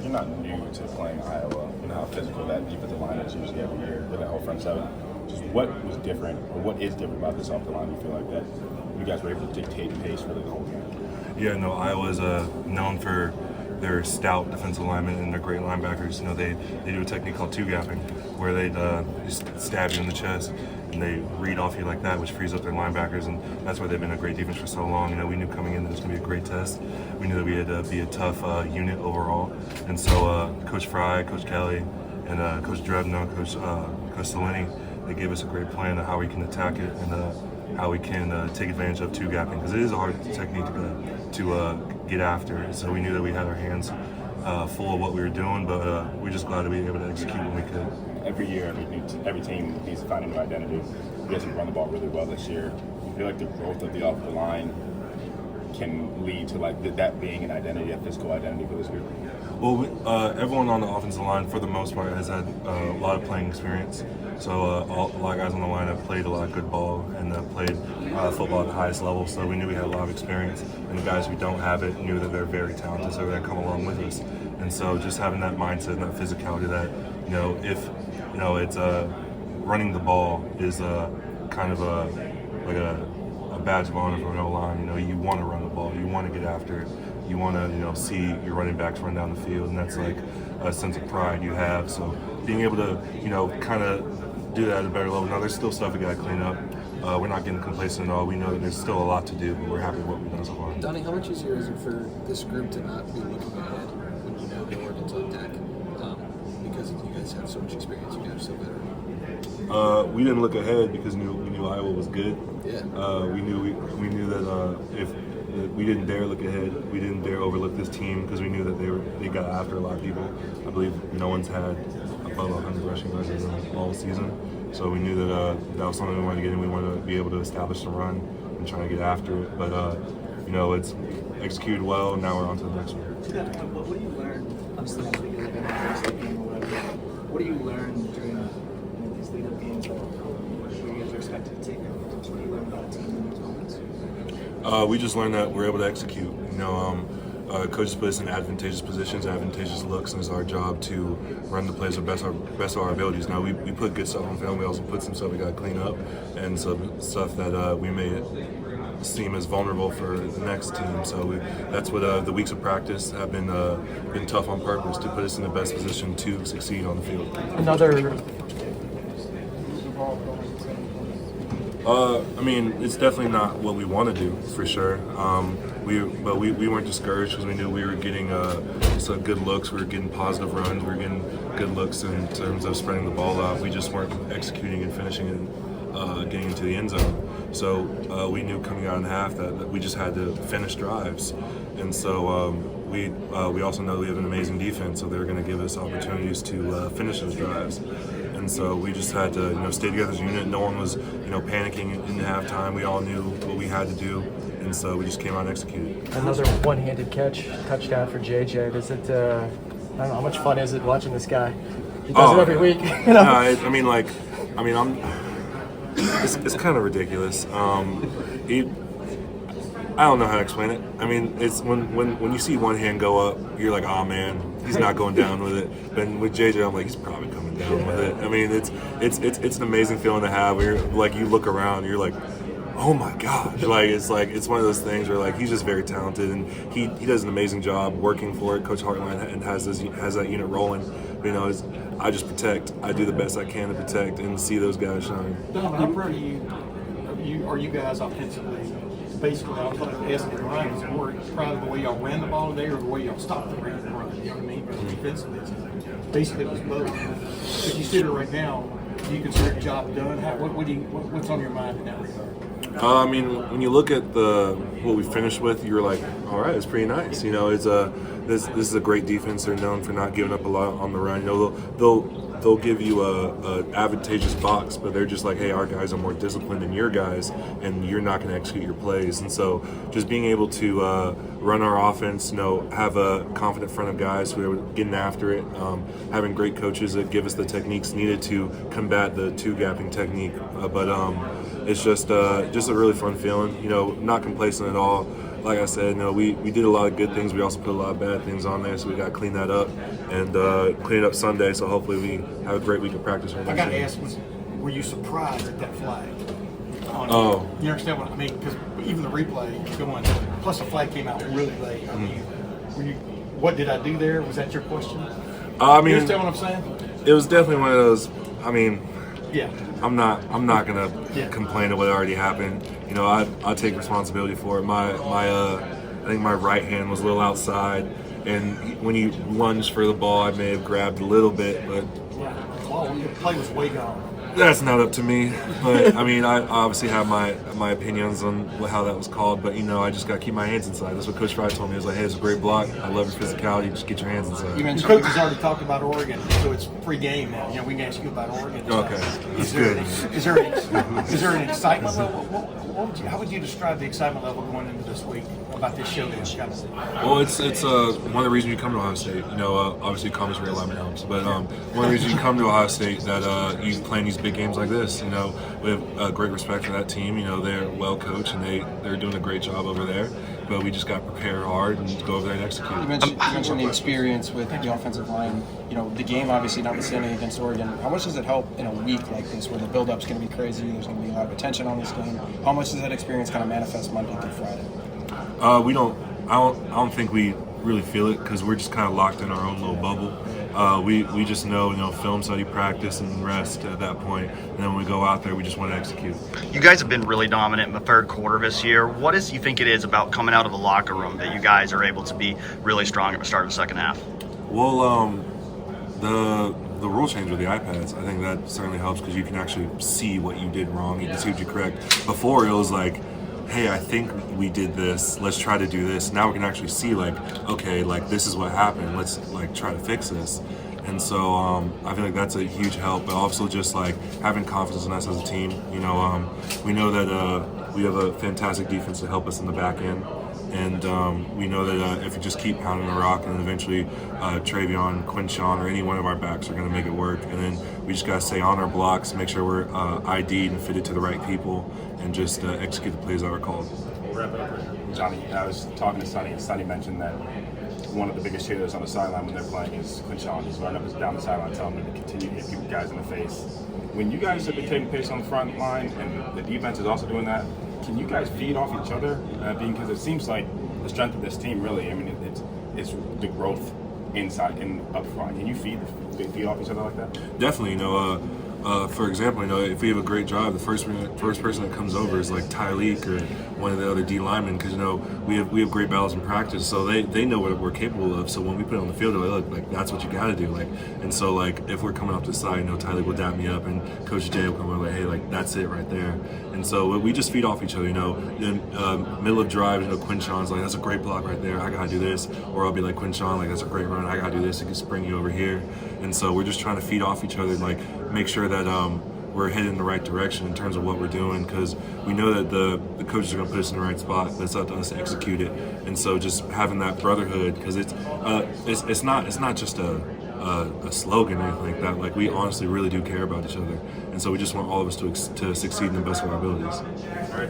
you're not new to playing Iowa. You know how physical that defensive line is usually every year with that whole front seven. Just what was different, or what is different about this offensive line? You feel like that you guys were able to dictate pace for the whole game? Yeah, no, Iowa's known for their stout defensive linemen and their great linebackers. You know, they do a technique called two-gapping, where they just stab you in the chest and they read off you like that, which frees up their linebackers, and that's why they've been a great defense for so long. You know, we knew coming in that it was going to be a great test. We knew that we had to be a tough unit overall, and so Coach Fry, Coach Kelly, and Coach Drebno, Coach Salini, they gave us a great plan of how we can attack it and how we can take advantage of two-gapping, because it is a hard technique to get after. So we knew that we had our hands full of what we were doing, but we're just glad to be able to execute when we could. Every year, every team needs to find a new identity. You guys have run the ball really well this year. You feel like the growth of the offensive line can lead to like that being an identity, a physical identity for this group? Well, everyone on the offensive line, for the most part, has had a lot of playing experience. So a lot of guys on the line have played a lot of good ball and played football at the highest level. So we knew we had a lot of experience. And the guys who don't have it knew that they're very talented, so they're going to come along with us. And so just having that mindset and that physicality that, you know, if, you know, it's running the ball is kind of a badge of honor for an O-line. You know, you want to run the ball, you want to get after it, you want to, you know, see your running backs run down the field, and that's like a sense of pride you have. So being able to, you know, kind of do that at a better level. Now there's still stuff we got to clean up. We're not getting complacent at all. We know that there's still a lot to do, but we're happy with what we've done so far. Donnie, how much easier is it for this group to not be looking ahead when you know they're working to attack? Because you guys have so much experience, you guys are so better. We didn't look ahead because we knew Iowa was good. Yeah. We knew that if we didn't dare look ahead, we didn't dare overlook this team because we knew that they got after a lot of people. I believe no one's had above 100 rushing yards in all season. So we knew that that was something we wanted to get in. We wanted to be able to establish the run and try to get after it. But you know, it's executed well. Now we're on to the next one. What do you learn? Obviously, next week is like a first game or whatever. What do you learn during these lead-up games that you guys are expected to take? What do you learn about the team in those moments? We just learned that we're able to execute. You know, coaches put us in advantageous positions, advantageous looks, and it's our job to run the plays to best of our abilities. Now, we put good stuff on film. We also put some stuff we got to clean up, and some stuff that we may seem as vulnerable for the next team. So that's what the weeks of practice have been tough on purpose to put us in the best position to succeed on the field. I mean, it's definitely not what we want to do, for sure. But we weren't discouraged because we knew we were getting some good looks. We were getting positive runs. We were getting good looks in terms of spreading the ball out. We just weren't executing and finishing and getting into the end zone. So we knew coming out in half that we just had to finish drives. And so we also know we have an amazing defense, so they're going to give us opportunities to finish those drives. And so we just had to, you know, stay together as a unit. No one was, you know, panicking in halftime. We all knew what we had to do, and so we just came out and executed. Another one-handed touchdown for JJ. Does it? I don't know, how much fun is it watching this guy? He does it every week. You know? It's kind of ridiculous. I don't know how to explain it. I mean, it's when you see one hand go up, you're like, oh man, he's not going down with it. But with JJ, I'm like, he's probably coming down with it. I mean, it's an amazing feeling to have. Where like you look around, you're like, oh my gosh! It's one of those things where like he's just very talented and he does an amazing job working for it. Coach Hartline and has that unit rolling. But, you know, I just protect. I do the best I can to protect and see those guys shine. Donovan, how proud are you guys offensively? Basically, I was asking Ryan, is more proud of the way y'all ran the ball today or the way y'all stopped the run? You know what I mean? But defensively, basically it was both. If you sit here right now, do you consider the job done? What's on your mind in that regard? I mean, when you look at what we finished with, you're like, all right, it's pretty nice. You know, this is a great defense. They're known for not giving up a lot on the run. You know, they'll give you a advantageous box, but they're just like, hey, our guys are more disciplined than your guys, and you're not going to execute your plays. And so, just being able to run our offense, you know, have a confident front of guys who are getting after it, having great coaches that give us the techniques needed to combat the two-gapping technique. But it's just a really fun feeling. You know, not complacent at all. like I said, we did a lot of good things. We also put a lot of bad things on there, so we got to clean that up and clean it up Sunday. So hopefully we have a great week of practice. I got to ask, were you surprised at that flag? Oh. You understand what I mean? Because even the replay going, plus the flag came out really late. I mean, what did I do there? Was that your question? I mean, you understand what I'm saying? It was definitely one of those. I mean, yeah. I'm not gonna complain of what already happened. I take responsibility for it. I think my right hand was a little outside, and when he lunged for the ball, I may have grabbed a little bit, but The play was way gone. that's not up to me. But I mean, I obviously have my opinions on how that was called. But I just gotta keep my hands inside. That's what Coach Fry told me. He was like, "Hey, it's a great block. I love your physicality. Just get your hands inside." The coach has already talked about Oregon, so it's pre-game now. We can ask you about Oregon. Okay, that's good. Is there an excitement level? How would you describe the excitement level going into this week about this showdown? Well, it's one of the reasons you come to Ohio State. Obviously conference realignment helps, but one of the reasons you come to Ohio State that you playing these big games like this. We have great respect for that team. They're well coached and they're doing a great job over there. But we just got to prepare hard and go over there and execute. You mentioned the experience with the offensive line. The game obviously notwithstanding against Oregon. How much does it help in a week like this where the build-up's going to be crazy? There's going to be a lot of attention on this game. How much does that experience kind of manifest Monday through Friday? I don't think we really feel it because we're just kind of locked in our own little bubble. We just know, film study, practice, and rest at that point. And then when we go out there, we just want to execute. You guys have been really dominant in the third quarter this year. What do you think it is about coming out of the locker room that you guys are able to be really strong at the start of the second half? Well, the rule change with the iPads, I think that certainly helps because you can actually see what you did wrong. You can see what you correct. Before, it was like, hey, I think we did this. Let's try to do this. Now we can actually see, okay, this is what happened. Let's try to fix this. And so I feel like that's a huge help. But also just having confidence in us as a team. We know that we have a fantastic defense to help us in the back end. And we know that if you just keep pounding the rock, and eventually Travion, Quinshon, or any one of our backs are going to make it work. And then we just got to stay on our blocks, make sure we're ID'd and fitted to the right people, and just execute the plays that are called. Wrap it up, Johnny. I was talking to Sonny, and Sonny mentioned that one of the biggest cheerleaders on the sideline when they're playing is Quinshon. He's running up and down the sideline telling them to continue to hit people guys in the face. When you guys have been taking pace on the front line, and the defense is also doing that, can you guys feed off each other? Because it seems like the strength of this team, really, it's the growth inside and up front. Can you feed off each other like that? Definitely. For example, if we have a great drive, the first person that comes over is like Tyleek or one of the other D linemen, because we have great battles in practice, so they know what we're capable of. So when we put it on the field, they're like that's what you got to do. And so if we're coming off the side, Tyleek will dap me up, and Coach Jay will come over hey, that's it right there. And so we just feed off each other. In middle of drives, Quinshon's that's a great block right there. I gotta do this, or I'll be like Quinshon, that's a great run. I gotta do this. It can spring you over here. And so we're just trying to feed off each other, make sure that we're headed in the right direction in terms of what we're doing, because we know that the coaches are going to put us in the right spot, but it's up to us to execute it. And so just having that brotherhood, because it's not just a slogan or anything like that. We honestly really do care about each other, and so we just want all of us to succeed in the best of our abilities.